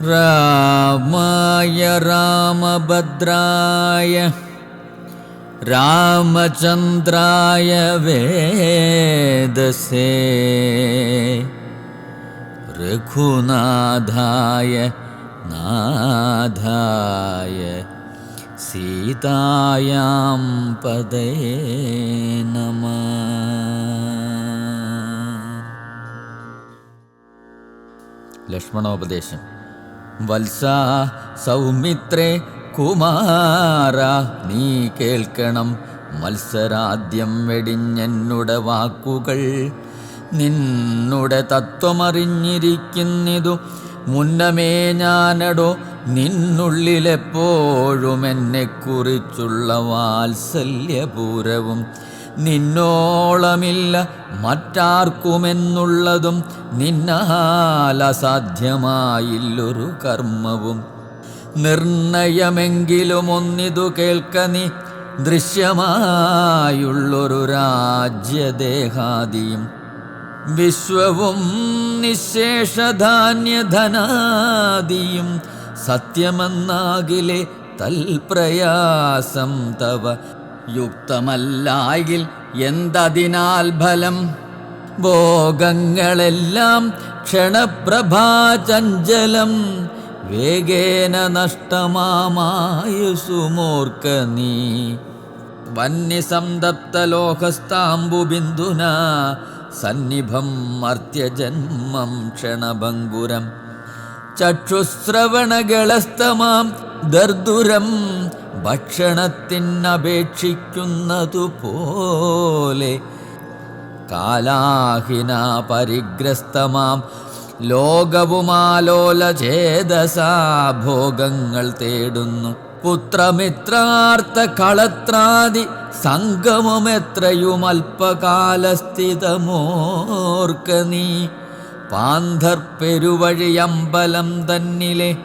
രാമായ രാമഭദ്രായ രാമചന്ദ്രായ വേദസേ രഘുനാഥായ നാഥായ സീതായാം പദേ നമഃ. ലക്ഷ്മണോപദേശം. വത്സ സൗമിത്രേ കുമാര, നീ കേൾക്കണം മത്സരാദ്യം വെടിഞ്ഞെന്നുടെ വാക്കുകൾ. നിന്നുടെ തത്വമറിഞ്ഞിരിക്കുന്നിതു മുന്നമേ ഞാനടോ. നിന്നുള്ളിലെപ്പോഴും എന്നെക്കുറിച്ചുള്ള വാത്സല്യപൂരവും നിന്നോളമില്ല മറ്റാർക്കുമെന്നുള്ളതും നിന്നാൽ അസാധ്യമായില്ലൊരു കർമ്മവും. നിർണയമെങ്കിലും ഒന്നിതു കേൾക്ക നീ, ദൃശ്യമായുള്ളൊരു രാജ്യദേഹാദിയും വിശ്വവും നിശേഷധാന്യധനാദിയും സത്യമെന്നാകിലെ തൽപ്രയാസം തവ യുക്തമല്ലായിൽ എന്തതിനാൽ ഫലം. ഭോഗങ്ങളെല്ലാം ക്ഷണപ്രഭാചഞ്ചലം, വേഗേന നഷ്ടമാമായുസുമോർക്ക നീ. വന്യസംതപ്തലോകസ്താംബുബിന്ദുന സന്നിഭം മർത്യജന്മം ക്ഷണഭംഗുരം. ചക്ഷുശ്രവണകളസ്തമാം ദർദുരം ഭക്ഷണത്തിനപേക്ഷിക്കുന്നതുപോലെ. കാലാഹിന പരിഗ്രസ്തമാം ലോകവുമാലോലചേതസാ ഭോഗങ്ങൾ തേടുന്നു. പുത്രമിത്രാർത്ഥ കളത്രാദി സംഗമമെത്രയും അല്പകാലസ്ഥിതമോർക്ക നീ. പാന്ധർ പെരുവഴിയമ്പലം തന്നിലെ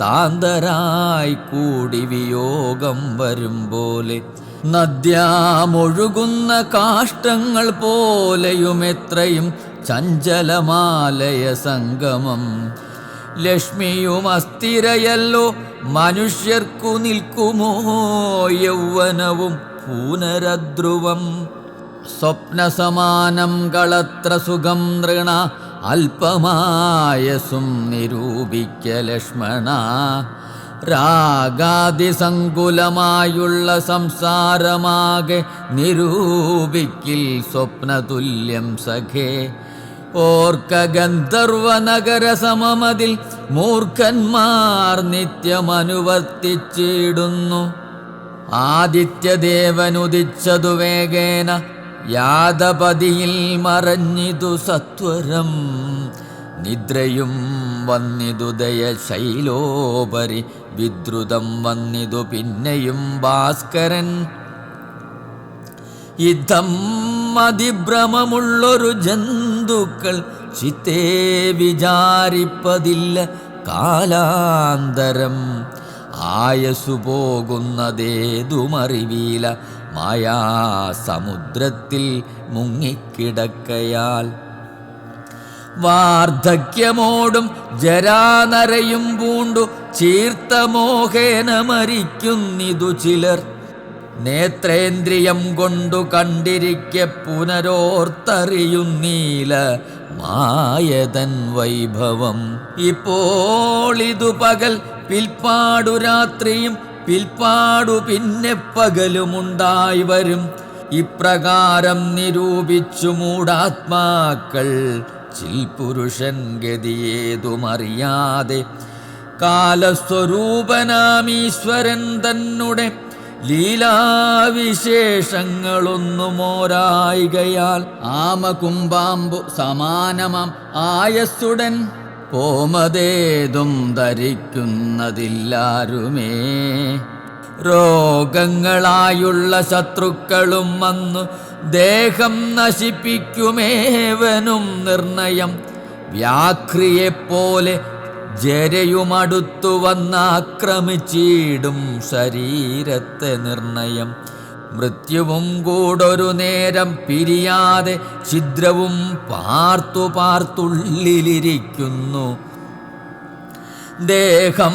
താന്തരായി കൂടി വിയോഗം വരും പോലെ. നദ്യാമൊഴുകുന്ന കാഷ്ടങ്ങൾ പോലെയും എത്രയും ചഞ്ചലമാലയ സംഗമം. ലക്ഷ്മിയും അസ്ഥിരയല്ലോ മനുഷ്യർക്കു നിൽക്കുമോ യൗവനവും പുനരധ്രുവം. സ്വപ്നസമാനം കളത്ര സുഖം നൃണ അല്പമായസും നിരൂപിക്ക ലക്ഷ്മണ. രാഗാതിസങ്കുലമായുള്ള സംസാരമാകെ നിരൂപിക്കിൽ സ്വപ്നതുല്യം സഖേ. ഓർക്ക ഗന്ധർവനഗര സമമതിൽ മൂർഖന്മാർ നിത്യമനുവർത്തിച്ചിടുന്നു. ആദിത്യദേവനുദിച്ചതു വേഗേന യാദപതിയിൽ മറഞ്ഞിതു സത്വരം. നിദ്രയും വന്നിതു ദയശൈലോപരി, വിദ്രുതം വന്നിതു പിന്നെയും ഭാസ്കരൻ. യുദ്ധം അതിഭ്രമമുള്ളൊരു ജന്തുക്കൾ ചിത്തേ വിചാരിപ്പതില്ല കാലാന്തരം. ആയസു പോകുന്നതേതുമറിവീല മായാസമുദ്രത്തിൽ മുങ്ങിക്കിടക്കയാൽ. വാർദ്ധക്യമോടും ജരാനരയും പൂണ്ടു ചീർത്തമോഹേന മരിക്കുന്നിതു ചിലർ. നേത്രേന്ദ്രിയം കൊണ്ടു കണ്ടിരിക്കെ പുനരോർത്തറിയുന്നീല മായതൻ വൈഭവം. ഇപ്പോൾ ഇതു പകൽ, പിൽപ്പാടു രാത്രിയും, പിൽപ്പാടു പിന്നെ പകലുമുണ്ടായി വരും. ഇപ്രകാരം നിരൂപിച്ചു മൂഢാത്മാക്കൾ ചിൽപുരുഷൻ ഗതിയേതുമറിയാതെ. കാലസ്വരൂപനാമീശ്വരൻ തന്നെ ലീലാവിശേഷങ്ങളൊന്നുമോരായികയാൽ ആമകുംഭാമ്പു സമാനമാം ആയസ്സുടൻ പോമതേതും ധരിക്കുന്നതില്ലാരുമേ. രോഗങ്ങളായുള്ള ശത്രുക്കളും വന്നു ദേഹം നശിപ്പിക്കുമേവനും നിർണയം. വ്യാഘ്രിയെപ്പോലെ ജരയുമടുത്തു വന്നാക്രമിച്ചിടും ശരീരത്തെ നിർണയം. മൃത്യുവും കൂടൊരു നേരം പിരിയാതെ ഛിദ്രവും പാർത്തു പാർത്തുള്ളിലിരിക്കുന്നു. ദേഹം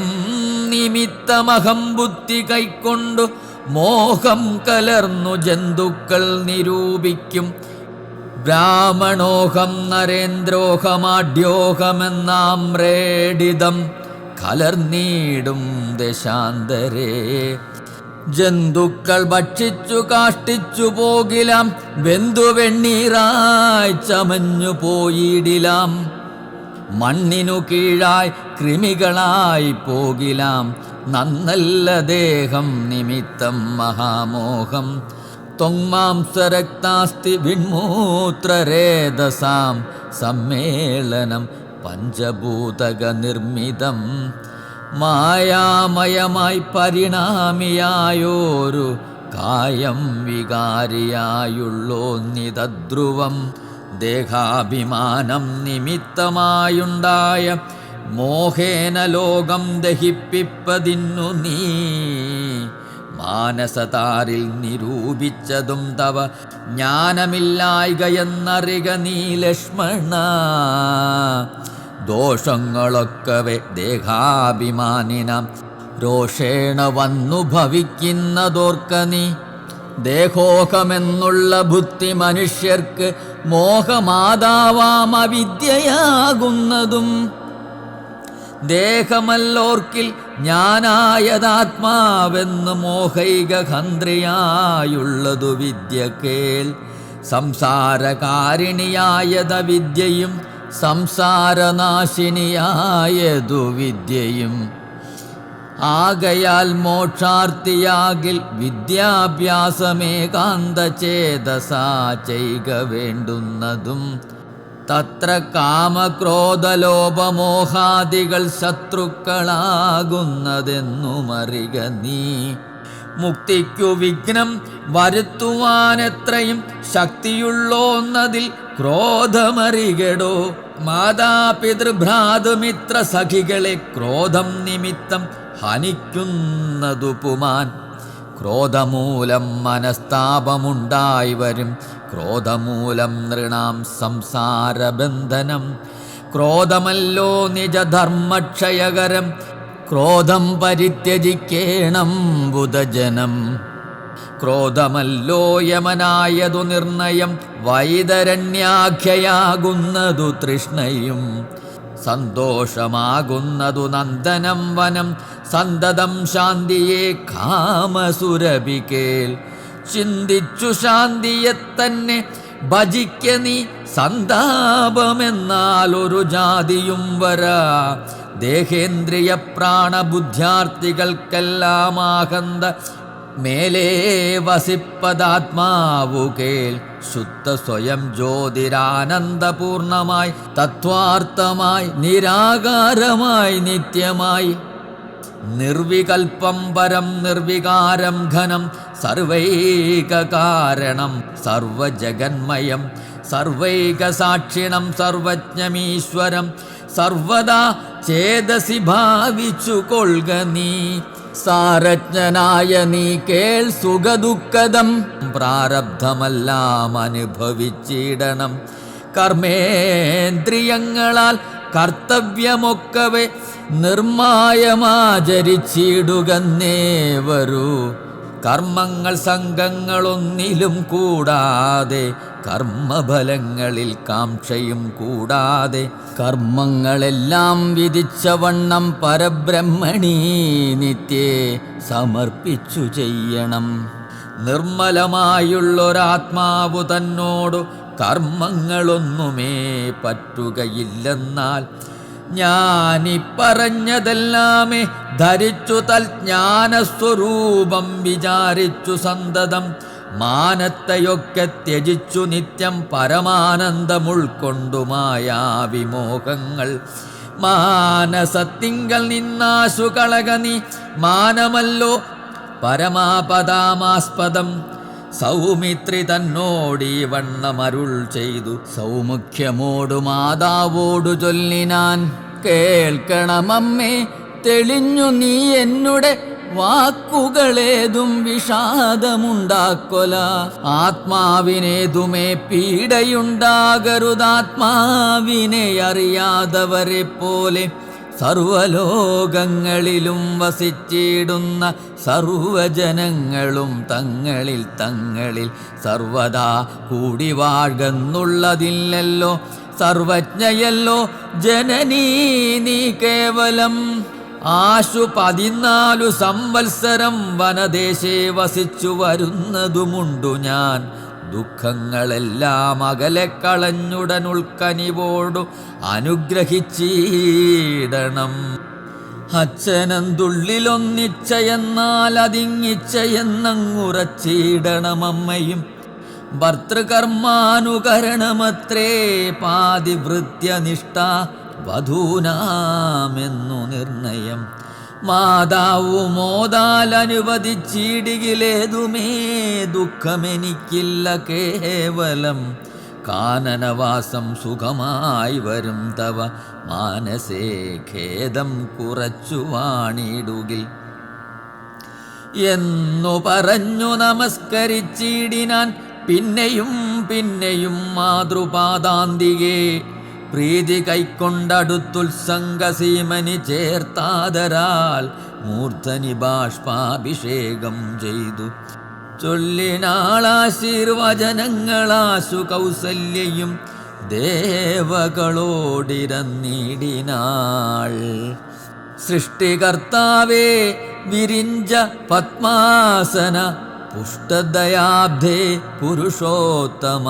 നിമിത്തമഹം ബുദ്ധി കൈക്കൊണ്ടു മോഹം കലർന്നു ജന്തുക്കൾ നിരൂപിക്കും. ബ്രാഹ്മണോഹം നരേന്ദ്രോഹമാഢ്യോഹമെന്നാമ്രേഡിതം കലർന്നീടും ദശാന്തരേ. ജന്തുക്കൾ ഭക്ഷിച്ചു കാഷ്ടിച്ചു പോകിലാം, വെന്തു വെണ്ണീറായി ചമഞ്ഞു പോയിടിലാം. മണ്ണിനു കീഴായി കൃമികളായി പോകിലാം, നന്നല്ല ദേഹം നിമിത്തം മഹാമോഹം. ത്വങ്മാംസരക്താസ്തി വിൺമൂത്രരേതസാം സമ്മേളനം പഞ്ചഭൂതക നിർമ്മിതം. മായാമയമായി പരിണാമിയായോരു കായം വികാരിയായുള്ളോന്നിതദ്രുവം. ദേഹാഭിമാനം നിമിത്തമായുണ്ടായ മോഹേന ലോകം ദഹിപ്പിപ്പതിന്നു നീ. മാനസതാരിൽ നിരൂപിച്ചതും തവ ജ്ഞാനമില്ലായ്കയെന്നറിക നീ ലക്ഷ്മണ. ദോഷങ്ങളൊക്കവെ ദേഹാഭിമാനിനാം രോഷേണ വന്നു ഭവിക്കുന്നതോർക്ക നീ. ദേഹോഹമെന്നുള്ള ബുദ്ധി മനുഷ്യർക്ക് മോഹമാതാവാം അവിദ്യയാകുന്നതും. ദേഹമല്ലോർക്കിൽ ജ്ഞാനായതാത്മാവെന്ന് മോഹൈക ഹന്ത്രിയായുള്ളതു വിദ്യ കേൾ. സംസാരകാരിണിയായത വിദ്യയും സംസാരനാശിനിയായതു വിദ്യയും. ആകയാൽ മോക്ഷാർത്ഥിയാകിൽ വിദ്യാഭ്യാസമേകാന്തചേതസാ ചെയ്ക വേണ്ടുന്നതും. തത്ര കാമക്രോധലോപമോഹാദികൾ ശത്രുക്കളാകുന്നതെന്നുമറിക നീ. മുക്തിക്കു വിഘ്നം വരുത്തുവാനെത്രയും ശക്തിയുള്ളോന്നതിൽ ക്രോധമറികടോ. മാതാപിതൃഭ്രാതൃമിത്ര സഖികളെ ക്രോധം നിമിത്തം ഹനിക്കുന്നതു പുമാൻ. ക്രോധമൂലം മനസ്താപമുണ്ടായി വരും, ക്രോധമൂലം നൃണാം സംസാരബന്ധനം. ക്രോധമല്ലോ നിജധർമ്മക്ഷയകരം, ക്രോധം പരിത്യജിക്കേണം ബുധജനം. ക്രോധമല്ലോ യമനായതു നിർണയം, വൈതരണ്യാഖ്യയാകുന്നതു തൃഷ്ണയും. സന്തോഷമാകുന്നതു നന്ദനം വനം, സന്തതം ശാന്തിയെ കാമസുരഭികേൽ. ചിന്തിച്ചു ശാന്തിയെ തന്നെ ഭജിക്ക നീ, സന്താപമെന്നാൽ ഒരു ജാതിയും വരാ. ദേഹേന്ദ്രിയ പ്രാണബുദ്ധ്യാർത്ഥികൾക്കെല്ലാം ആഹന്ത മേലേ വസിപ്പതാത്മാവു കേൾ. ശുദ്ധ സ്വയം ജ്യോതിരാനന്ദപൂർണമായി തത്വാർത്ഥമായി നിരാകാരമായി നിത്യമായി. നിർവികൽപ്പം പരം നിർവികാരം ഘനം, സർവൈക കാരണം സർവജഗന്മയം. സർവൈക സാക്ഷിണം സർവജ്ഞമീശ്വരം, സർവദാ ചേതസി ഭാവിച്ചു കൊൾക നീ. സാരജ്ഞനായ നീ കേൾ സുഖദുഃഖദം, പ്രാരബ്ധമെല്ലാം അനുഭവിച്ചിടണം. കർമ്മേന്ദ്രിയങ്ങളാൽ കർത്തവ്യമൊക്കവെ നിർമായമാചരിച്ചിടുകന്നേ വരൂ. കർമ്മങ്ങൾ സംഘങ്ങളൊന്നിലും കൂടാതെ, കർമ്മഫലങ്ങളിൽ കാംക്ഷയും കൂടാതെ. കർമ്മങ്ങളെല്ലാം വിധിച്ച വണ്ണം പരബ്രഹ്മണീ നിത്യേ സമർപ്പിച്ചു ചെയ്യണം. നിർമ്മലമായുള്ളൊരാത്മാവു തന്നോടു കർമ്മങ്ങളൊന്നുമേ പറ്റുകയില്ലെന്നാൽ, ഞാനിപ്പറഞ്ഞതെല്ലാമേ ധരിച്ചു തൽജ്ഞാനസ്വരൂപം വിചാരിച്ചു സന്തതം. മാനത്തെയൊക്കെ ത്യജിച്ചു നിത്യം പരമാനന്ദമുൾക്കൊണ്ടു മായാവിമോഹങ്ങൾ. മാനസത്തിങ്കൽ നിന്നാശു കളക നീ, മാനമല്ലോ പരമാപദാമാസ്പദം. സൗമിത്രി തന്നോടീ വണ്ണമരുൾ ചെയ്തു, സൗമുഖ്യമോടു മാതാവോടു ചൊല്ലിനാൻ. കേൾക്കണമമ്മേ തെളിഞ്ഞു നീ എന്നുടെ വാക്കുകളേതും വിഷാദമുണ്ടാക്കൊല. ആത്മാവിനേതുമേ പീഡയുണ്ടാകരുതാത്മാവിനെ അറിയാതവരെ പോലെ. സർവലോകങ്ങളിലും വസിച്ചിടുന്ന സർവജനങ്ങളും തങ്ങളിൽ തങ്ങളിൽ സർവദാ കൂടി വാഴുന്നുള്ളതില്ലല്ലോ. സർവജ്ഞയല്ലോ ജനനീ നീ കേവലം. ആശു 14 സംവത്സരം വനദേശേ വസിച്ചു വരുന്നതുമുണ്ടു ഞാൻ. ദുഃഖങ്ങളെല്ലാം അകലെ കളഞ്ഞുടൻ ഉൾക്കനിവോടു അനുഗ്രഹിച്ചിടണം. അച്ഛനെന്തുള്ളിലൊന്നിച്ചയെന്നാൽ അതിങ്ങിച്ചയെന്നങ്ങുറച്ചിടണം. അമ്മയും ഭർത്തൃകർമാനുകരണമത്രേ പാതിവൃത്യനിഷ്ഠ വധൂനാമെന്നു നിർണയം. മാതാവു മോദാൽ അനുവദിച്ചിടികിലേതുമേ ദുഃഖമെനിക്കില്ല കേവലം. കാനനവാസം സുഖമായി വരും തവ മാനസേ ഖേദം കുറച്ചു വാണിടുകിൽ എന്നു പറഞ്ഞു നമസ്കരിച്ചിടിനാൻ. പിന്നെയും പിന്നെയും മാതൃപാദാന്തികേ പ്രീതി കൈക്കൊണ്ടടുത്തുത്സംഗസീമനി ചേർത്താതരാൽ മൂർധനി ബാഷ്പാഭിഷേകം ചെയ്തു ചൊല്ലിനാളാശീർവചനങ്ങളാശു കൗസല്യയും ദേവകളോടിരന്നിടിനാൾ. സൃഷ്ടികർത്താവേ വിരിഞ്ച പത്മാസന പുഷ്ടദയാബ്ധേ പുരുഷോത്തമാഹരേ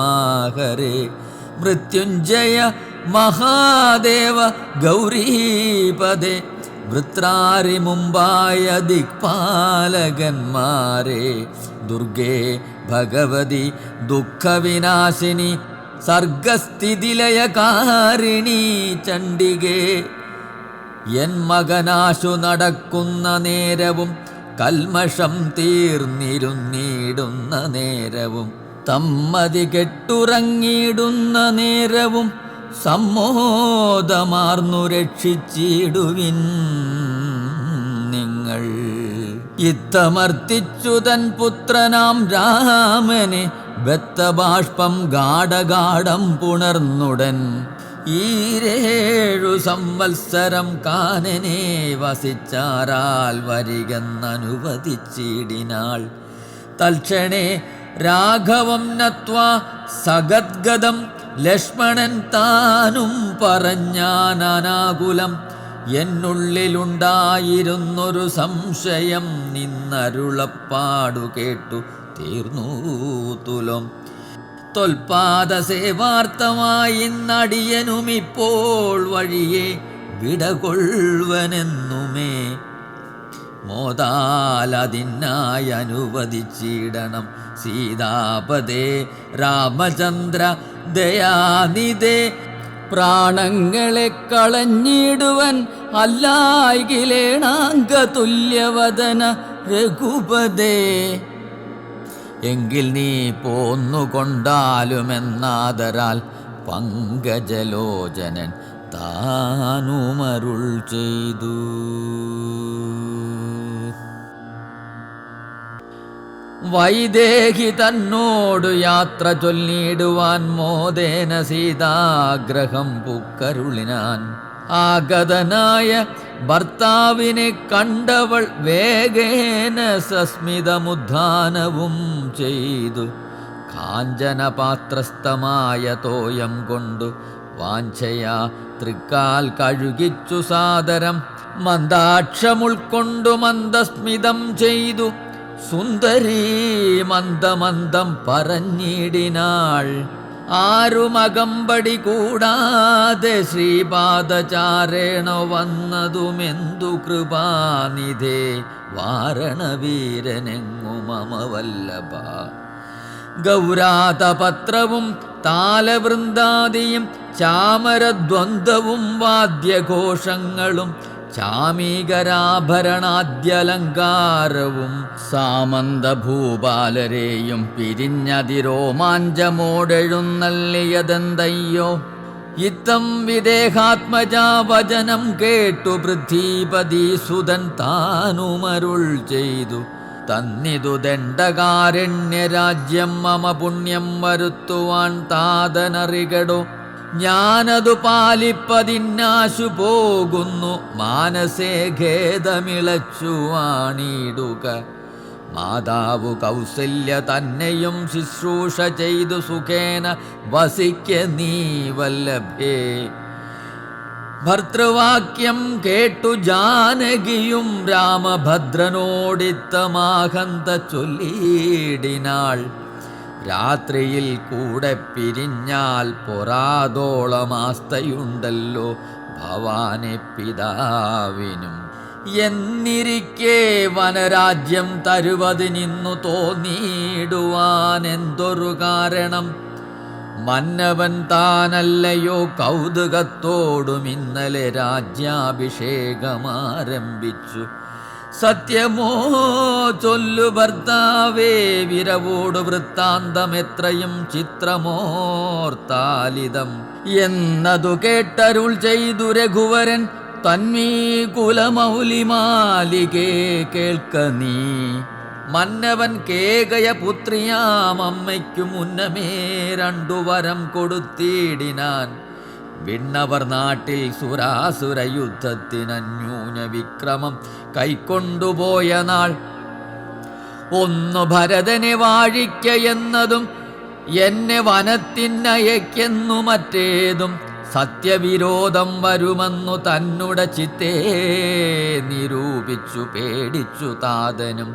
മൃത്യുഞ്ജയ മഹാദേവ ഗൗരീപദേ വൃത്രാരി മുമ്പായ ദിക്പാലകന്മാരെ ദുർഗേ ഭഗവതി ദുഃഖവിനാശിനി സർഗസ്ഥിതിലയകാരിണി ചണ്ഡികേ. എൻ മകനാശു നടക്കുന്ന നേരവും കൽമഷം തീർന്നിരുന്നിടുന്ന നേരവും തമ്മതി കെട്ടുറങ്ങിയിടുന്ന നേരവും സമ്മോദമാർന്നു രക്ഷിച്ചിടുവിൻ നിങ്ങൾ. ഇത്തമർത്തിച്ചു തൻ പുത്രനാം രാമനെ ബദ്ധബാഷ്പം ഗാഢഗാഠം പുണർന്നുടൻ. 7 സംവത്സരം കാനനെ വസിച്ചാരാൽ വരികെന്നനുവദിച്ചിടിനാൾ. തൽക്ഷണേ രാഘവം നത്വാ സഗദ്ഗദം ലക്ഷ്മണൻ താനും പറഞ്ഞാനാകുലം. എന്നുള്ളിലുണ്ടായിരുന്നൊരു സംശയം നിന്നരുളപ്പാടു കേട്ടു തീർന്നു തുലം. തൊൽപാദസേവാർത്ഥമായി നടിയനുമിപ്പോൾ വഴിയെ വിടകൊള്ളുവനെന്നുമേ മോദാലതിനായി അനുവദിച്ചിടണം. സീതാപദേ രാമചന്ദ്ര ദയാനിധേ പ്രാണങ്ങളെ കളഞ്ഞിടുവൻ അല്ലായിലേണാങ്ക തുല്യവദന രഘുപദേ. എങ്കിൽ നീ പോന്നുകൊണ്ടാലുമെന്നാദരാൽ പങ്കജലോചനൻ താനുമരുൾ ചെയ്തു. വൈദേഹി തന്നോടു യാത്ര ചൊല്ലിടുവാൻ മോദേന സീതാഗ്രഹം പുക്കരുളിനാൻ. ആഗതനായ ഭർത്താവിനെ കണ്ടവൾ വേഗേന സസ്മിതമുദ്ധാനവും ചെയ്തു. കാഞ്ചനപാത്രസ്ഥമായ തോയം കൊണ്ടു വാഞ്ചയാ തൃക്കാൽ കഴുകിച്ചു സാദരം. മന്ദാക്ഷമുൾക്കൊണ്ടു മന്ദസ്മിതം ചെയ്തു സുന്ദരീ മന്ദമന്ദം പറഞ്ഞിടിനാൾ. ആരുമകമ്പടി കൂടാതെ ശ്രീപാദചാരേണ വന്നതുമെന്തു കൃപാനിധേ വാരണവീരനെങ്ങു മമ വല്ലഭ. ഗൗരാതപത്രവും താലവൃന്ദാദിയും ചാമരദ്വന്ദ്വവും വാദ്യഘോഷങ്ങളും ചാമീകരാഭരണാദ്യലങ്കാരവും സാമന്തഭൂപാലരെയും പിരിഞ്ഞതിരോമാഞ്ചമോടെഴുന്നള്ളിയതെന്തയ്യോ. ഇത്തം വിദേഹാത്മജാ വചനം കേട്ടു പൃഥ്വീപതി സുതൻ താനുമരുൾ ചെയ്തു. തന്നിതു ദണ്ഡകാരണ്യരാജ്യം മമ പുണ്യം വരുത്തുവാൻ താതനറികടോ. ഞാനതു പാലിപ്പതിന്നാശു പോകുന്നു. മാനസേ ഖേദമിളച്ചു വാണിടുക. മാതാവു കൗസല്യ തന്നെയും ശുശ്രൂഷ ചെയ്തു സുഖേന വസിക്ക നീ വല്ലഭേ. ഭർത്തൃവാക്യം കേട്ടു ജാനകിയും രാമഭദ്രനോടിത്തമാഹന്ത ചൊല്ലിയിടിനാൾ. രാത്രിയിൽ കൂടെ പിരിഞ്ഞാൽ പൊറാതോളമാസ്തയുണ്ടല്ലോ ഭവാനെ പിതാവിനും. എന്നിരിക്കെ വനരാജ്യം തരുവതിനിന്നു തോന്നിയിടുവാൻ എന്തൊരു കാരണം? മന്നവൻ താനല്ലയോ കൗതുകത്തോടും ഇന്നലെ രാജ്യാഭിഷേകമാരംഭിച്ചു. സത്യമോ ചൊല്ലു ഭർത്താവേ, വിരവോട് വൃത്താന്തം എത്രയും ചിത്രമോർത്താലിതം എന്നതു കേട്ടരുൾ ചെയ്തു രഘുവരൻ. തന്മീ കുലമൗലിമാലികേ കേൾക്ക നീ. മന്നവൻ കേകയ പുത്രിയാമമ്മയ്ക്കു മുന്നമേ 2 വരം കൊടുത്തിടിനാൻ. വിണ്ണവർ നാട്ടിൽ സുരാസുര യുദ്ധത്തിനന്യൂന വിക്രമം കൈക്കൊണ്ടുപോയ നാൾ. ഒന്ന് ഭരതനെ വാഴിക്ക എന്നതും എന്നെ വനത്തിനയക്കെന്നു മറ്റേതും. സത്യവിരോധം വരുമെന്നു തന്നുടെ ചിത്തേ നിരൂപിച്ചു പേടിച്ചു താതനും.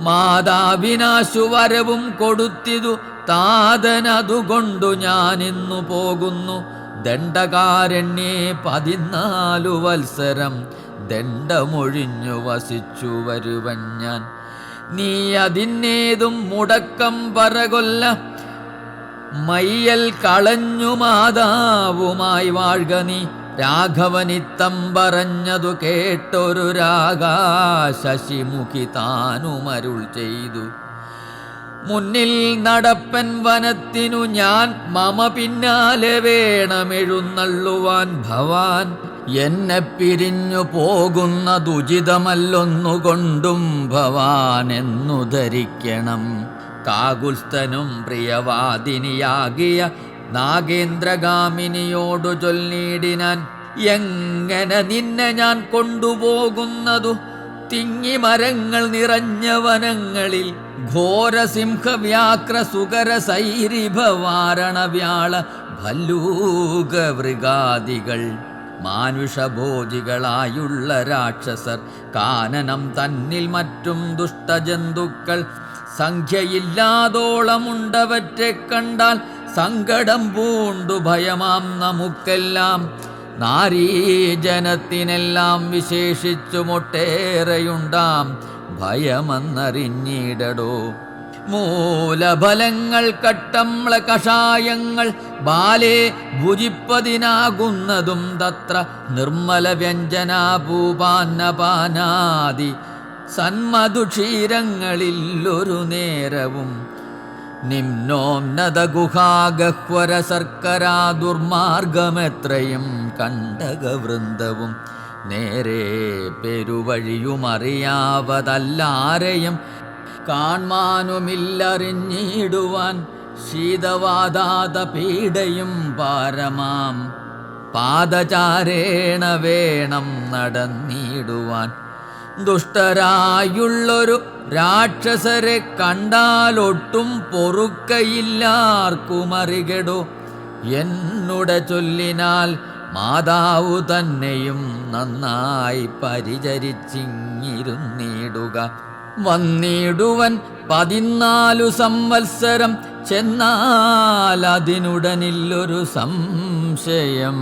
മാതാവിനാശു വരവും കൊടുത്തിതു താതനതുകൊണ്ടു ഞാനിന്നു പോകുന്നു. ദണ്ഡകാരണ്യേ 14 വത്സരം ദണ്ഡമൊഴിഞ്ഞു വസിച്ചു വരുവൻ ഞാൻ. നീ അതിന്നേതും മുടക്കം പറകൊല്ല. മയ്യൽ കളഞ്ഞു മാതാവുമായി വാഴ്ക നീ. രാഘവനിത്തം പറഞ്ഞതു കേട്ടൊരു രാഗാശശിമുഖി താനുമരുൾ ചെയ്തു. മുന്നിൽ നടപ്പൻ വനത്തിനു ഞാൻ, മമ പിന്നാലെ വേണമെഴുന്നള്ളുവാൻ ഭവാൻ. എന്നെ പിരിഞ്ഞു പോകുന്നതുചിതമല്ലൊന്നുകൊണ്ടും ഭവാൻ എന്നു ധരിക്കണം. കാകുൽസ്ഥനും പ്രിയവാദിനിയാകിയ നാഗേന്ദ്രഗാമിനിയോടു ചൊല്ലിടിനാൻ. എങ്ങനെ നിന്നെ ഞാൻ കൊണ്ടുപോകുന്നതു? തിങ്ങി മരങ്ങൾ നിറഞ്ഞ വനങ്ങളിൽ ഘോരസിംഹവ്യാക്ര സുകര സൈരിഭ വാരണവ്യാള ഭല്ലൂക വൃഗാദികൾ മാനുഷഭോജികളായുള്ള രാക്ഷസർ, കാനനം തന്നിൽ മറ്റും ദുഷ്ടജന്തുക്കൾ സംഖ്യയില്ലാതോളമുണ്ടവറ്റെ കണ്ടാൽ സങ്കടം പൂണ്ടു ഭയമാം നമുക്കെല്ലാം. നാരീജനത്തിനെല്ലാം വിശേഷിച്ചുമൊട്ടേറെയുണ്ടാം ഭയമെന്നറിഞ്ഞിടടോ. മൂലഫലങ്ങൾ കട്ടമ്ല കഷായങ്ങൾ ബാലേ ഭുജിപ്പതിനാകുന്നതും തത്ര നിർമ്മല വ്യഞ്ജനാപൂപാന്നപാനാദി സന്മധുക്ഷീരങ്ങളിൽ ഒരു നേരവും. നിമ്നോന്നത ഗുഹാഗഹ്വര ശർക്കരാ ദുർമാർഗമെത്രയും കണ്ടകവൃന്ദവും നേരെ പെരുവഴിയുമറിയാവതല്ലാരെയും കാൺമാനുമില്ലറിഞ്ഞിടുവാൻ. ശീതവാദാത പീഡയും പാരമാം പാദചാരേണ വേണം നടന്നിടുവാൻ. ദുഷ്ടരായുള്ളൊരു രാക്ഷസരെ കണ്ടാലൊട്ടും പൊറുക്കയില്ലാർക്കുമറികടോ. എന്നുടെ ചൊല്ലിനാൽ മാതാവു തന്നെയും നന്നായി പരിചരിച്ചിങ്ങിരുന്നിടുക. വന്നിടുവൻ 14 സംവത്സരം ചെന്നാൽ അതിനുടനില്ലൊരു സംശയം.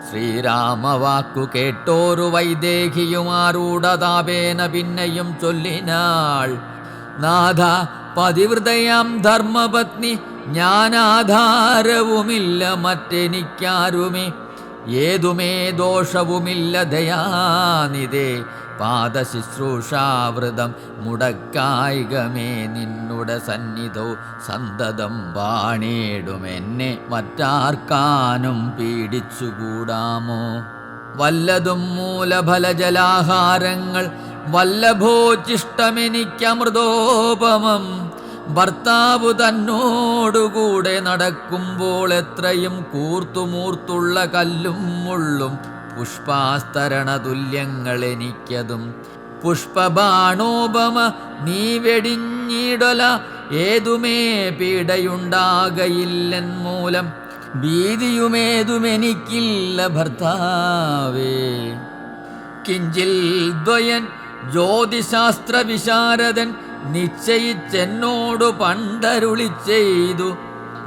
ശ്രീരാമവാക്കു കേട്ടോരു വൈദേഹിയുമാരൂഢതാപേന പിന്നെയും ചൊല്ലിനാൾ. നാഥ, പതിവൃതയാം ധർമ്മപത്നി ഞാനാധാരവുമില്ല മറ്റെനിക്കാരുമേ. ഏതുമേ ദോഷവുമില്ല ദയാനിതേ. പാദശുശ്രൂഷാവൃതം മുടക്കായികമേ നിന്നുടെ സന്നിധോ സന്തതം വാണേടുമെന്നെ മറ്റാർക്കാനും പീഡിച്ചുകൂടാമോ. വല്ലതും മൂലഫലജലാഹാരങ്ങൾ വല്ലഭോചിഷ്ടമെനിക്കമൃതോപമം. ഭർത്താവു തന്നോടുകൂടെ നടക്കുമ്പോൾ എത്രയും കൂർത്തുമൂർത്തുള്ള കല്ലും മുള്ളും പുഷ്പാസ്തരണ തുല്യങ്ങൾ എനിക്കതും. പുഷ്പബാണോപമ നീ വെടിഞ്ഞിടല ഏതുമേ പീഡയുണ്ടാകയില്ലൻ മൂലം. ഭീതിയുമേതുമെനിക്കില്ല ഭർത്താവേ. കിഞ്ചിൽ ദ്വയൻ ജ്യോതിശാസ്ത്ര വിശാരദൻ നിശ്ചയിച്ചെന്നോടു പണ്ടരുളി ചെയ്തു.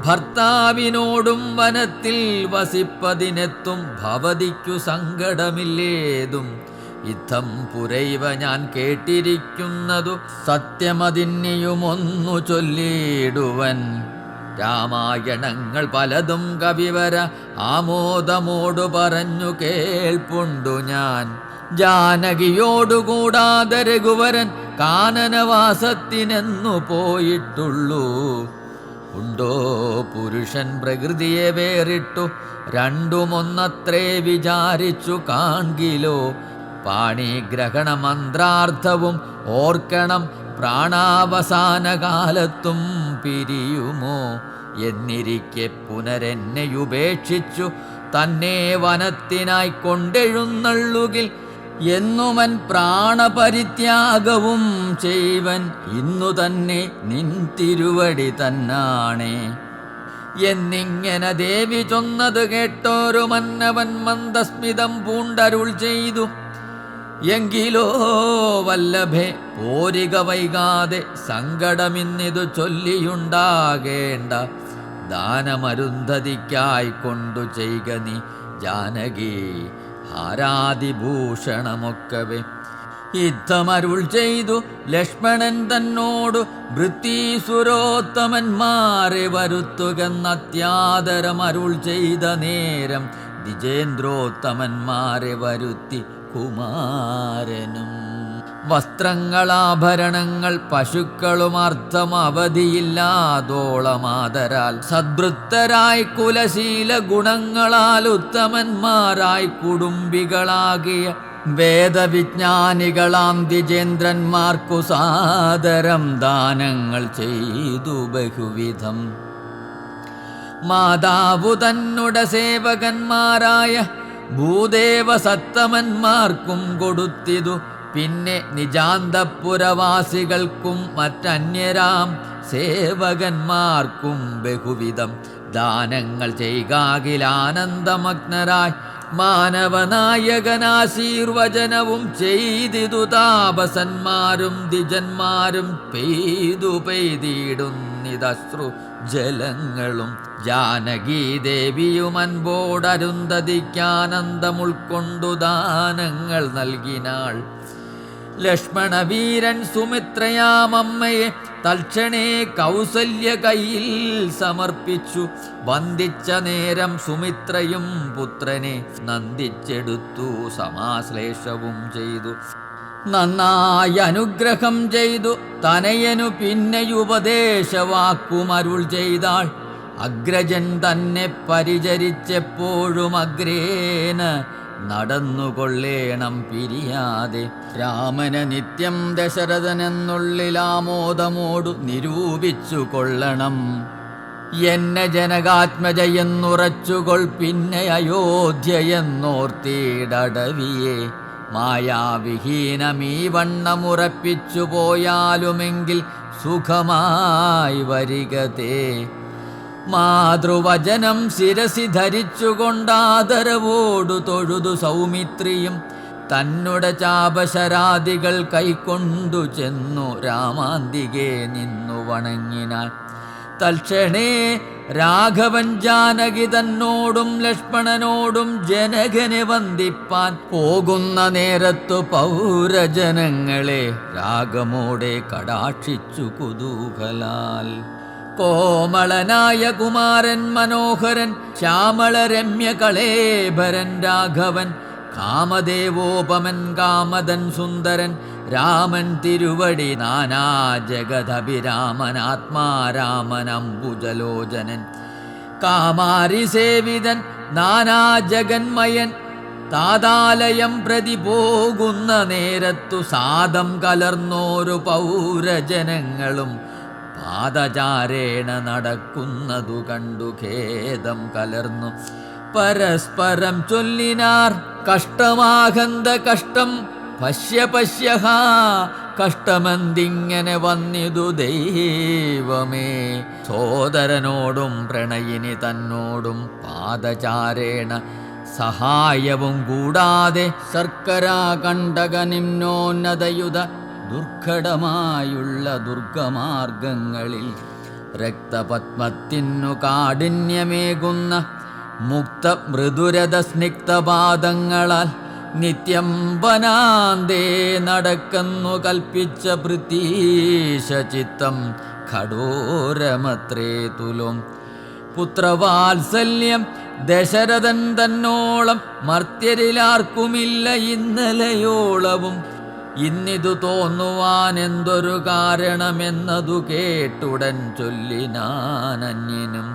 ഭർത്താവിനോടും വനത്തിൽ വസിപ്പതിനെത്തും ഭവതിക്കു സങ്കടമില്ലേതും. യുദ്ധം പുരൈവ ഞാൻ കേട്ടിരിക്കുന്നതു സത്യമതിന്നെയുമൊന്നു ചൊല്ലിടുവൻ. രാമായണങ്ങൾ പലതും കവിവര ആമോദമോടു പറഞ്ഞു കേൾപ്പുണ്ടു ഞാൻ. ജാനകിയോടുകൂടാതെ രഘുവരൻ കാനനവാസത്തിനെന്നു പോയിട്ടുള്ളൂ. ഉണ്ടോ പുരുഷൻ പ്രകൃതിയെ വേറിട്ടു രണ്ടുമൊന്നത്രേ വിചാരിച്ചു കാൺകിലോ. പാണിഗ്രഹണ മന്ത്രാർത്ഥവും ഓർക്കണം പ്രാണാവസാന കാലത്തും പിരിയുമോ. എന്നിരിക്കെ പുനരെന്നെയുപേക്ഷിച്ചു തന്നെ വനത്തിനായി കൊണ്ടെഴുന്നള്ളുകിൽ എന്നുമൻ പ്രാണപരിത്യാഗവും ചെയ്വൻ. ഇന്നു തന്നെ നിൻ തിരുവടി തന്നാണേ. എന്നിങ്ങനെ ദേവി ചൊന്നത് കേട്ടോരു മന്നവൻ മന്ദസ്മിതം പൂണ്ടരുൾ ചെയ്തു. എങ്കിലോ വല്ലഭേ പോരിക വൈകാതെ സങ്കടമിന്നിതു ചൊല്ലിയുണ്ടാകേണ്ട. ദാനമരുന്ധതിക്കായി കൊണ്ടു ചെയ്ക നീ ജാനകി ഹാരാതിഭൂഷണമൊക്കവേ. യുദ്ധമരുൾ ചെയ്തു ലക്ഷ്മണൻ തന്നോടു വൃത്തീസുരോത്തമന്മാരെ വരുത്തുകെന്നത്യാദരമരുൾ ചെയ്ത നേരം ദ്വിജേന്ദ്രോത്തമന്മാരെ വരുത്തി കുമാരനും. വസ്ത്രങ്ങളാഭരണങ്ങൾ പശുക്കളും അർത്ഥം അവധിയില്ലാതോളമാതരാൽ സദ്വൃത്തരായി കുലശീല ഗുണങ്ങളാൽ ഉത്തമന്മാരായി കുടുംബികളാകിയ വേദവിജ്ഞാനികളാം ദ്വിജേന്ദ്രന്മാർക്കു സാദരം ദാനങ്ങൾ ചെയ്തു ബഹുവിധം. മാതാവു തന്നുടെ സേവകന്മാരായ ഭൂദേവ സത്തമന്മാർക്കും കൊടുത്തിതു. പിന്നെ നിജാന്തപുരവാസികൾക്കും മറ്റന്യരാം സേവകന്മാർക്കും ബഹുവിധം ദാനങ്ങൾ ചെയ്കാകിലാനന്ദമഗ്നരായി മാനവനായകനാശീർവചനവും ചെയ്തിതു. താപസന്മാരും ദ്വിജന്മാരും പെയ്തിടുന്നിതശ്രു ജലങ്ങളും. ജാനകീദേവിയും അൻപോടരുന്ധതിക്കാനന്ദമുൾക്കൊണ്ടു ദാനങ്ങൾ നൽകിനാൾ. ലക്ഷ്മണവീരൻ സുമിത്രയാമമ്മയെ തൽക്ഷണേ കൗസല്യ കയ്യിൽ സമർപ്പിച്ചു. വന്ദിച്ച നേരം സുമിത്രയും പുത്രനെ നന്ദിച്ചെടുത്തു സമാശ്ലേഷവും ചെയ്തു. നന്നായി അനുഗ്രഹം ചെയ്തു തനയനു പിന്നെയുപദേശവാക്കുമരുൾ ചെയ്താൾ. അഗ്രജൻ തന്നെ പരിചരിച്ചെപ്പോഴും അഗ്രേന നടന്നുകൊള്ളേണം പിരിയാതെ. രാമന നിത്യം ദശരഥനെന്നുള്ളിലാമോദമോടു നിരൂപിച്ചു കൊള്ളണം. എന്നെ ജനകാത്മജയെന്നുറച്ചുകൊൾ പിന്നെ അയോധ്യയെന്നോർത്തിടവിയെ. മായാവിഹീനമീ വണ്ണമുറപ്പിച്ചു പോയാലുമെങ്കിൽ സുഖമായി വരികതേ. മാതൃവചനം ശിരസി ധരിച്ചുകൊണ്ടാദരവോടു തൊഴുതു സൗമിത്രിയും തന്നുടെ ചാപശരാദികൾ കൈക്കൊണ്ടു ചെന്നു രാമാന്തികെ നിന്നു വണങ്ങിനാൻ. തൽക്ഷണേ രാഘവൻ ജാനകി തന്നോടും ലക്ഷ്മണനോടും ജനകനെ വന്ദിപ്പാൻ പോകുന്ന നേരത്തു പൗരജനങ്ങളെ രാഗമോടെ കടാക്ഷിച്ചു കുതൂഹലാൽ. കോമളനായ കുമാരൻ മനോഹരൻ ശ്യാമളരമ്യ കളേഭരൻ രാഘവൻ. കാമദേവോപമൻ കാമദൻ സുന്ദരൻ രാമൻ തിരുവടി നാനാ ജഗദഭിരാമൻ ആത്മാരാമൻ അംബുജലോചനൻ. കാമാരി സേവിതൻ നാനാ ജഗന്മയൻ താതാലയം പ്രതി പോകുന്ന നേരത്തു സാദം കലർന്നോരു പൗരജനങ്ങളും പാദചാരേണ നടക്കുന്നതു കണ്ടു ഖേദം കലർന്നു പരസ്പരം ചൊല്ലിനാർ, കഷ്ടമാകന്ത കഷ്ടം പശ്യ പശ്യഹ, കഷ്ടമെന്തിങ്ങനെ വന്നിതു ദൈവമേ. സോദരനോടും പ്രണയിനി തന്നോടും പാദചാരേണ സഹായവും കൂടാതെ ശർക്കരാ കണ്ടക നിമ്നോന്നതയുധ ദുർഘടമായുള്ള ദുർഗമാർഗങ്ങളിൽ രക്തപത്മത്തിനു കാഠിന്യമേകുന്ന മുക്ത മൃദുരഥ സ്നിഗ്ധപാദങ്ങളാൽ നിത്യം വനാന്തേ നടക്കുന്നു കൽപ്പിച്ച പൃഥീശ ചിത്തം ഖഡോരമത്രേ തുലോം. പുത്രവാത്സല്യം ദശരഥൻ തന്നോളം മർത്യരിലാർക്കുമില്ല ഇന്നലെയോളവും. ഇന്നിതു തോന്നുവാൻ എന്തൊരു കാരണമെന്നതു കേട്ടുടൻ ചൊല്ലിനാനന്യനും.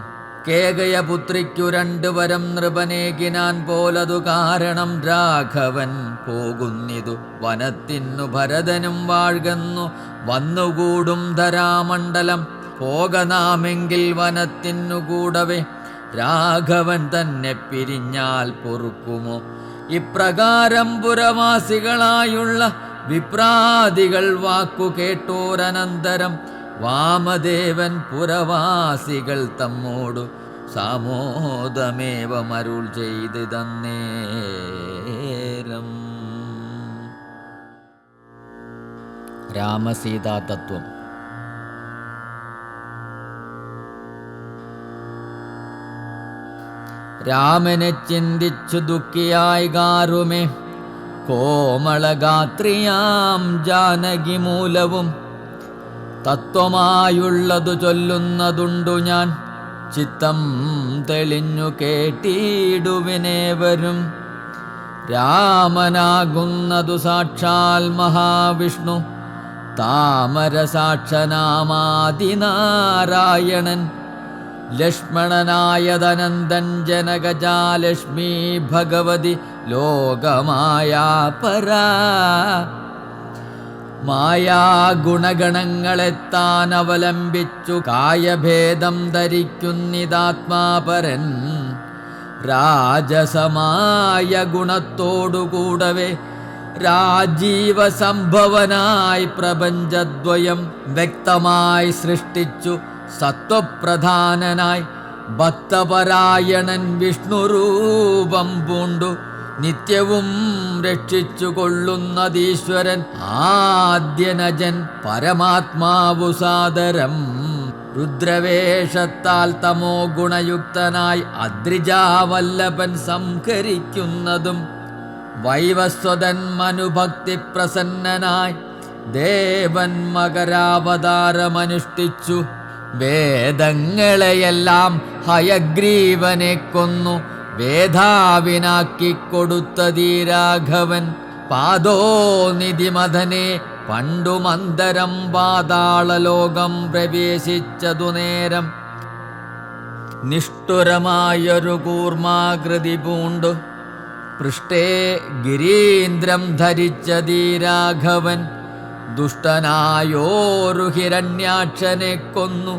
കേകയപുത്രിക്കു 2 വരം നൃപനേകിനാൻ പോലതു കാരണം രാഘവൻ പോകുന്നിതു വനത്തിനു ഭരതനും വാഴ്കന്നു വന്നുകൂടും ധരാമണ്ഡലം. പോകനാമെങ്കിൽ വനത്തിനു കൂടവേ രാഘവൻ തന്നെ പിരിഞ്ഞാൽ പൊറുക്കുമോ? ഇപ്രകാരം പുരവാസികളായുള്ള വിപ്രാദികൾ വാക്കു കേട്ടോരനന്തരം വാമദേവൻ പുരവാസികൾ തമ്മോടു സാമോദമേവമരുൾ ചെയ്ത് തന്നേരം. രാമസീതാതത്വം. രാമനെ ചിന്തിച്ചു ദുഃഖിയായി ഗാരുമേ, കോമളഗാത്രിയാം ജാനകി മൂലവും തത്വമായുള്ളതു ചൊല്ലുന്നതുണ്ടു ഞാൻ. ചിത്തം തെളിഞ്ഞു കേട്ടിടുവിനേവരും. രാമനാകുന്നതു സാക്ഷാൽ മഹാവിഷ്ണു, താമരസാക്ഷനാമാദിനാരായണൻ. ലക്ഷ്മണനായതനന്ദൻ ജനകജാലക്ഷ്മി ഭഗവതി ലോകമായാ പരാ. മായാഗുണഗണങ്ങളെ താൻ അവലംബിച്ചു കായഭേദം ധരിക്കുന്നിതാത്മാപരൻ. രാജസമായ ഗുണത്തോടുകൂടവേ രാജീവ സംഭവനായി പ്രപഞ്ചദ്വയം വ്യക്തമായി സൃഷ്ടിച്ചു സത്വപ്രധാനനായി. ഭക്തപരായണൻ വിഷ്ണുരൂപം പൂണ്ടു നിത്യവും രക്ഷിച്ചു കൊള്ളുന്നതീശ്വരൻ ആദ്യനജൻ പരമാത്മാവു സാദരം. രുദ്രവേഷത്താൽ തമോ ഗുണയുക്തനായി അദ്രിജാവല്ലഭൻ സംഹരിക്കുന്നതും വൈവസ്വതൻ മനുഭക്തി പ്രസന്നനായി ദേവൻ മകരാവതാരമനുഷ്ഠിച്ചു. വേദങ്ങളെയെല്ലാം ഹയഗ്രീവനെ കൊന്നു വേധാവിനാക്കിക്കൊടുത്തതീ രാഘവൻ. പാദോനിധിമഥനെ പണ്ടു മന്ദരം പാതാളലോകം പ്രവേശിച്ചതു നേരം. നിഷ്ഠുരമായൊരു കൂർമാകൃതി പൂണ്ടു പൃഷ്ഠേ ഗിരീന്ദ്രം ധരിച്ചതീ രാഘവൻ. ദുഷ്ടനായോരു ഹിരണ്യാക്ഷനെ കൊന്നു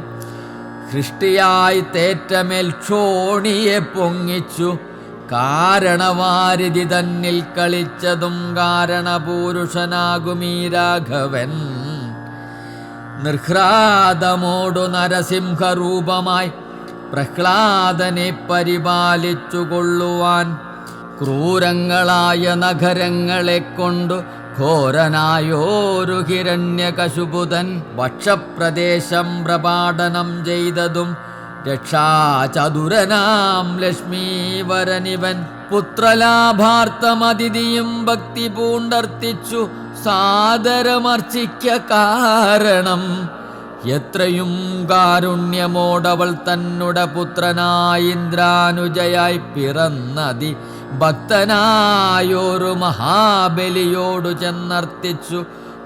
സൃഷ്ടിയായി തേറ്റമേൽ ക്ഷോണിയെ പൊങ്ങിച്ചു. കാരണവാരിധി തന്നിൽ കളിച്ചതും കാരണപൂരുഷനാകുമീ രാഘവൻ. നിർഹ്ലാദമോടു നരസിംഹരൂപമായി പ്രഹ്ലാദനെ പരിപാലിച്ചു കൊള്ളുവാൻ ക്രൂരങ്ങളായ നഗരങ്ങളെ കൊണ്ടു ഘോരനായോരു ഹിരണ്യകശുപുതൻ വക്ഷപ്രദേശം പ്രപാടനം ചെയ്തതും രക്ഷാചതുരനാം ലക്ഷ്മീവരനിവൻ. പുത്രലാഭാർത്ഥമതിഥിയും ഭക്തി പൂണ്ടർത്തിച്ചു സാദരമർച്ചിക്ക കാരണം. എത്രയും കാരുണ്യമോടവൾ തന്നുട പുത്രനായി ഇന്ദ്രാനുജയായി പിറന്നതി ഭക്തനായൊരു മഹാബലിയോടു ചെന്നർത്തിച്ചു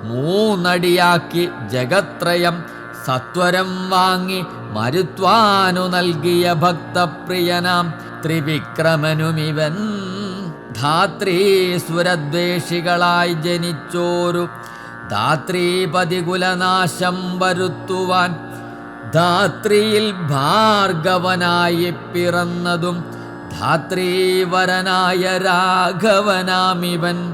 3 അടിയാക്കി ജഗത്രയം സത്വരം വാങ്ങി മരുത്വാനു നൽകിയ ഭക്തപ്രിയനാം ത്രിവിക്രമനുമിവൻ. ധാത്രീസുരദ്വേഷികളായി ജനിച്ചോരു ധാത്രീപതികുലനാശം വരുത്തുവാൻ ധാത്രിയിൽ ഭാർഗവനായി പിറന്നതും ധാത്രീവരനായ രാഘവനാമിവൻ.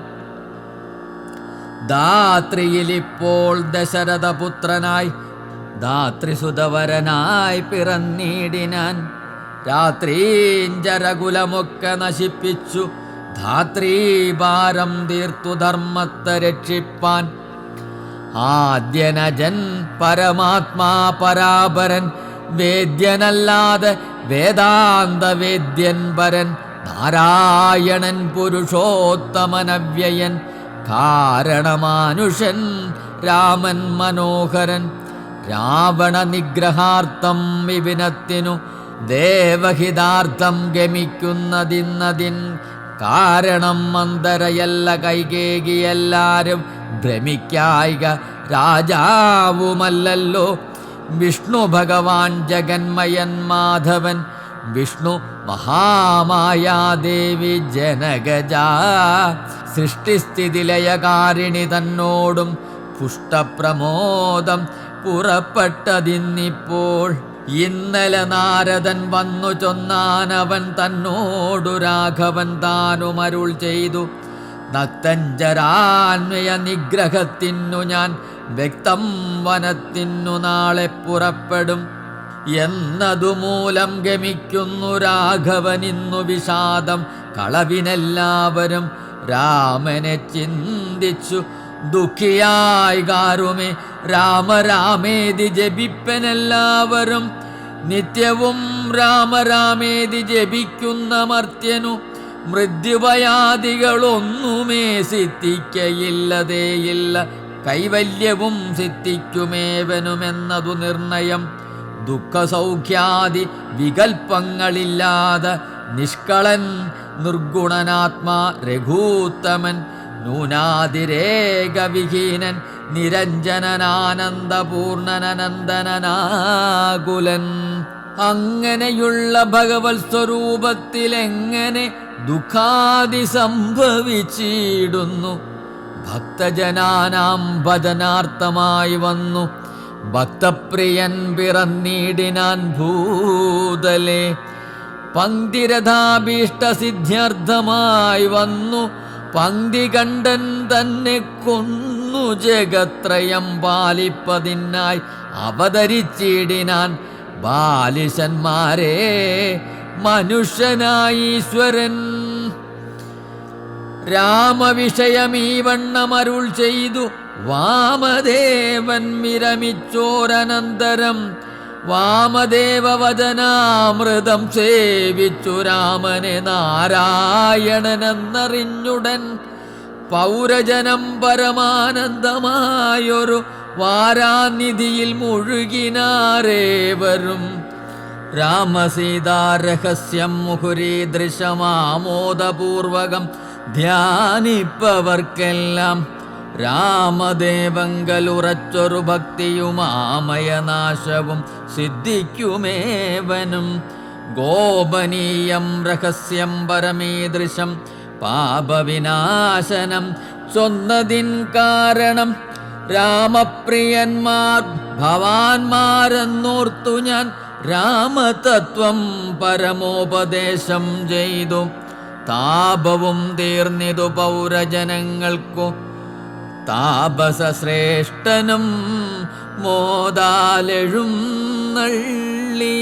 ധാത്രിയിലിപ്പോൾ ദശരഥപുത്രനായി ധാത്രിസുതവരനായി പിറന്നിടിനാൻ. രാത്രീഞ്ചരകുലമൊക്കെ നശിപ്പിച്ചു ധാത്രീഭാരം തീർത്തു ധർമ്മത്തെ രക്ഷിപ്പാൻ. ആദ്യനജൻ പരമാത്മാ പരാപരൻ, വേദ്യനല്ലാതെ വേദാന്ത വേദ്യൻ പരൻ, നാരായണൻ പുരുഷോത്തമനവ്യയൻ, കാരണമാനുഷൻ രാമൻ മനോഹരൻ. രാവണ നിഗ്രഹാർത്ഥം വിപിനത്തിനു ദേവഹിതാർത്ഥം ഗമിക്കുന്നതിന്നതിൻ കാരണം മന്ദരയല്ല കൈകേകിയെല്ലാരും ഭ്രമിക്കായിക രാജാവുമല്ലല്ലോ. വിഷ്ണു ഭഗവാൻ ജഗന്മയൻ മാധവൻ, വിഷ്ണു മഹാമായാദേവി ജനകജാ, സൃഷ്ടിസ്ഥിതിലയകാരിണി തന്നോടും പുഷ്ടപ്രമോദം പുറപ്പെട്ടതിന്നിപ്പോൾ. ഇന്നലെ നാരദൻ വന്നു ചൊന്നാനവൻ തന്നോടു രാഘവൻ താനുമരുൾ ചെയ്തു. നക്തഞ്ചരാന്വയ നിഗ്രഹത്തിനു ഞാൻ വ്യക്തം വനത്തിനു നാളെ പുറപ്പെടും എന്നതുമൂലം ഗമിക്കുന്നു രാഘവനിന്നു വിഷാദം. കളവിനെല്ലാവരും രാമനെ ചിന്തിച്ചു ദുഃഖിയായി കാരുമേ. രാമരാമേതി ജപിപ്പനെല്ലാവരും നിത്യവും രാമരാമേതി ജപിക്കുന്ന മർത്യനു മൃത്യുഭയാദികളൊന്നുമേ സിദ്ധിക്കയില്ലതേയില്ല. കൈവല്യവും സിദ്ധിക്കുമേവനുമെന്നതു നിർണയം. ദുഃഖസൗഖ്യാദി വികൽപ്പങ്ങളില്ലാതെ നിഷ്കളൻ നിർഗുണനാത്മാ രഘൂത്തമൻ, നൂനാതിരേകവിഹീനൻ നിരഞ്ജനനാനന്ദപൂർണനന്ദനാകുലൻ. അങ്ങനെയുള്ള ഭഗവത് സ്വരൂപത്തിലെങ്ങനെ ദുഃഖാദി സംഭവിച്ചിടുന്നു. ഭക്തജനാനാം ഭജനാർത്ഥമായി വന്നു ഭക്തപ്രിയൻ പിറന്നിടിനാൻ ഭൂതലേ. പങ്ക്തിരഥാഭീഷ്ടസിദ്ധ്യർത്ഥമായി വന്നു പങ്ക്തി കണ്ടൻ തന്നെ കൊന്നു ജഗത്രയം പാലിപ്പതിനായി അവതരിച്ചിടിനാൻ. ബാലിശന്മാരെ മനുഷ്യനായീശ്വരൻ രാമവിഷയമീ വണ്ണമരുൾ ചെയ്തു. വാമദേവൻ വിരമിച്ചോരനന്തരം വാമദേവവചനാമൃതം സേവിച്ചു രാമനെ നാരായണനെന്നറിഞ്ഞുടൻ. പൗരജനം പരമാനന്ദമായൊരു വാരാനിധിയിൽ മുഴുകിനാരേവരും. രാമസീതാരഹസ്യം മുഹുരീദൃശമാമോദപൂർവകം ധ്യാനിപ്പവർക്കെല്ലാം രാമദേവങ്കലുറച്ചൊരു ഭക്തിയുമാമയനാശവും സിദ്ധിക്കുമേവനും. ഗോപനീയം രഹസ്യം പരമീദൃശം പാപവിനാശനം ചൊന്നതിൻ കാരണം രാമപ്രിയന്മാർ ഭവാന്മാരെന്നോർത്തു ഞാൻ രാമതത്വം പരമോപദേശം ചെയ്തു. താപവും തീർന്നിതു പൗരജനങ്ങൾക്കു താപസശ്രേഷ്ഠനും മോദാലെഴും നള്ളി.